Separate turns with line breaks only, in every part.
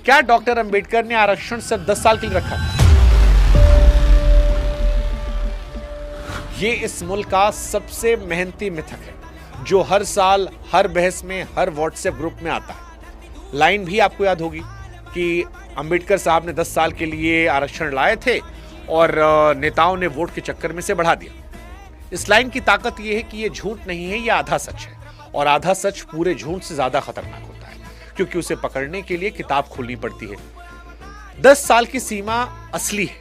क्या डॉक्टर अंबेडकर ने आरक्षण सिर्फ 10 साल के लिए रखा? ये इस मुल्क का सबसे मेहनती मिथक है जो हर साल हर बहस में हर व्हाट्सएप ग्रुप में आता है। लाइन भी आपको याद होगी कि अंबेडकर साहब ने 10 साल के लिए आरक्षण लाए थे और नेताओं ने वोट के चक्कर में से बढ़ा दिया। इस लाइन की ताकत यह है कि यह झूठ नहीं है, यह आधा सच है और आधा सच पूरे झूठ से ज्यादा खतरनाक होता है क्योंकि उसे पकड़ने के लिए किताब खोलनी पड़ती है। 10 साल की सीमा असली है,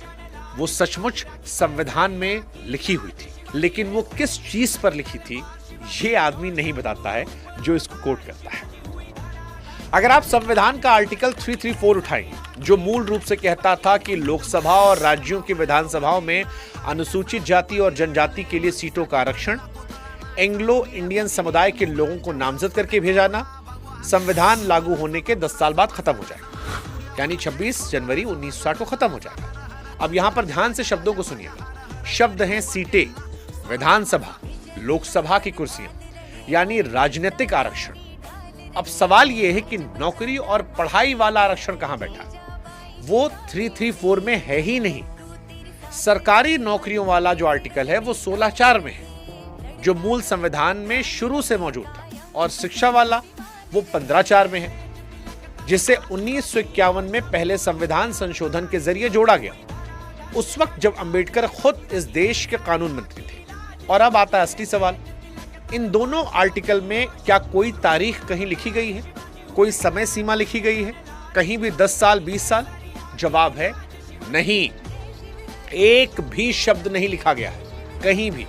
वो सचमुच संविधान में लिखी हुई थी, लेकिन वो किस चीज पर लिखी थी ये आदमी नहीं बताता है जो इसको कोट करता है। अगर आप संविधान का आर्टिकल 334 उठाएंगे जो मूल रूप से कहता था कि लोकसभा और राज्यों की विधानसभाओं में अनुसूचित जाति और जनजाति के लिए सीटों का आरक्षण, एंग्लो इंडियन समुदाय के लोगों को नामजद करके भेजाना संविधान लागू होने के 10 साल बाद खत्म हो जाएगा, यानी 26 जनवरी 1960 को खत्म हो जाएगा। अब यहां पर ध्यान से शब्दों को सुनिएगा। शब्द हैं सीटें, विधानसभा, लोकसभा की कुर्सियां, यानी राजनीतिक आरक्षण। अब सवाल यह है कि नौकरी और पढ़ाई वाला आरक्षण कहां बैठा? वो 334 में है ही नहीं। सरकारी नौकरियों वाला जो आर्टिकल है वो 16(4) में है जो मूल संविधान में शुरू से मौजूद था, और शिक्षा वाला वो 15(4) में है जिसे 1951 में पहले संविधान संशोधन के जरिए जोड़ा गया, उस वक्त जब अंबेडकर खुद इस देश के कानून मंत्री थे। और अब आता है असली सवाल, इन दोनों आर्टिकल में क्या कोई तारीख कहीं लिखी गई है, कोई समय सीमा लिखी गई है, कहीं भी 10 साल 20 साल? जवाब है नहीं, एक भी शब्द नहीं लिखा गया है कहीं भी।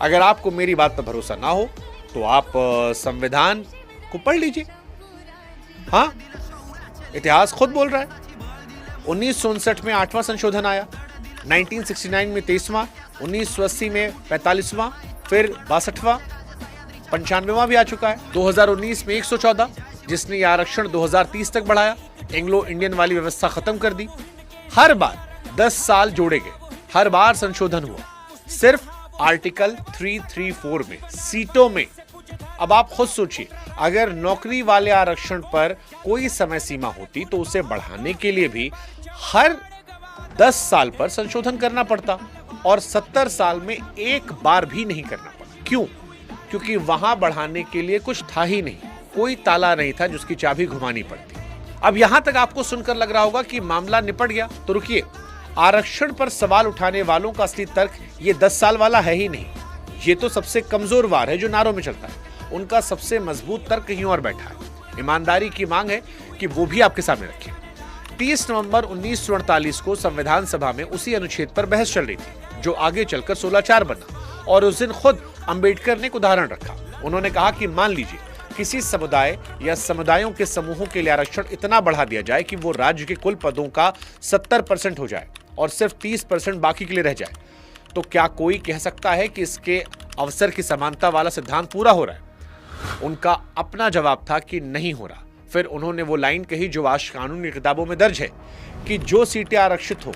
अगर आपको मेरी बात पर भरोसा ना हो तो आप संविधान को पढ़ लीजिए। हाँ, इतिहास खुद बोल रहा है। 1959 में 8वां संशोधन आया, 1969 में 23वां, 1980 में 45वां, फिर 62वां, 95वां भी आ चुका है। 2019 में 114 जिसने यह आरक्षण 2030 तक बढ़ाया, एंग्लो इंडियन वाली व्यवस्था खत्म कर दी। हर बार 10 साल जोड़े गए, हर बार संशोधन हुआ, सिर्फ आर्टिकल 334 में, सीटों में। अब आप खुद सोचिए, अगर नौकरी वाले आरक्षण पर कोई समय सीमा होती तो उसे बढ़ाने के लिए भी हर 10 साल पर संशोधन करना पड़ता और 70 साल में एक बार भी नहीं करना पड़ा। क्यों? क्योंकि वहां बढ़ाने के लिए कुछ था ही नहीं, कोई ताला नहीं था जिसकी चाबी घुमानी पड़ती। अब यहां तक आपको सुनकर लग रहा होगा कि मामला निपट गया, तो रुकिए, आरक्षण पर सवाल उठाने वालों का असली तर्क ये 10 साल वाला है ही नहीं। ये तो सबसे कमजोर वार है जो नारों में चलता है। उनका सबसे मजबूत तर्क कहीं और बैठा है। ईमानदारी की मांग है कि वो भी आपके सामने रखें। 30 नवंबर 1948 को संविधान सभा में उसी अनुच्छेद पर बहस चल रही थी जो आगे चलकर 16(4) बना, और उस दिन खुद अंबेडकर ने एक उदाहरण रखा। उन्होंने कहा कि मान लीजिए किसी समुदाय या समुदायों के समूहों के लिए आरक्षण इतना बढ़ा दिया जाए कि वो राज्य के कुल पदों का 70% हो जाए और सिर्फ 30% बाकी के लिए रह जाए, तो क्या कोई कह सकता है कि इसके अवसर की समानता वाला सिद्धांत पूरा हो रहा है? उनका अपना जवाब था कि नहीं हो रहा। फिर उन्होंने वो लाइन कही जो आज कानूनी किताबों में दर्ज है कि जो सीटें आरक्षित हो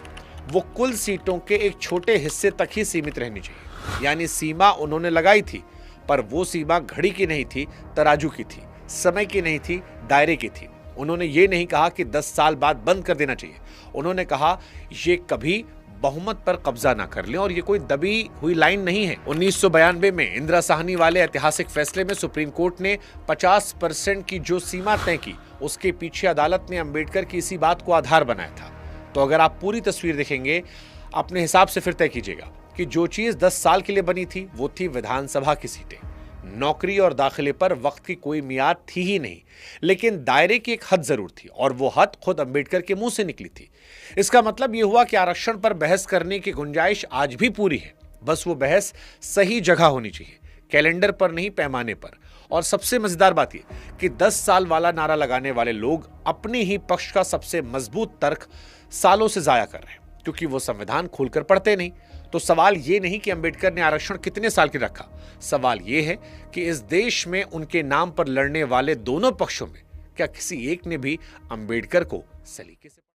वो कुल सीटों के एक छोटे हिस्से तक ही सीमित रहनी चाहिए। यानी सीमा उन्होंने लगाई थी, पर वो सीमा घड़ी की नहीं थी, तराजू की थी, समय की नहीं थी, दायरे की थी। उन्होंने ये नहीं कहा कि 10 साल बाद बंद कर देना चाहिए। उन्होंने कहा ये कभी बहुमत पर कब्जा ना कर लें, और ये कोई दबी हुई लाइन नहीं है। 1992 में इंदिरा साहनी वाले ऐतिहासिक फैसले में सुप्रीम कोर्ट ने 50% की जो सीमा तय की, उसके पीछे अदालत ने अंबेडकर की इसी बात को आधार बनाया था। तो अगर आप पूरी तस्वीर देखेंगे, अपने हिसाब से फिर तय कीजिएगा कि जो चीज 10 साल के लिए बनी थी वो थी विधानसभा की सीटें। नौकरी और दाखिले पर वक्त की कोई मियाद थी ही नहीं, लेकिन दायरे की एक हद जरूर थी, और वो हद खुद अंबेडकर के मुंह से निकली थी। इसका मतलब यह हुआ कि आरक्षण पर बहस करने की गुंजाइश आज भी पूरी है, बस वो बहस सही जगह होनी चाहिए, कैलेंडर पर नहीं, पैमाने पर। और सबसे मजेदार बात यह कि 10 साल वाला नारा लगाने वाले लोग अपने ही पक्ष का सबसे मजबूत तर्क सालों से जाया कर रहे हैं, क्योंकि वो संविधान खोलकर पढ़ते नहीं। तो सवाल ये नहीं कि अंबेडकर ने आरक्षण कितने साल के रखा, सवाल ये है कि इस देश में उनके नाम पर लड़ने वाले दोनों पक्षों में क्या किसी एक ने भी अंबेडकर को सलीके से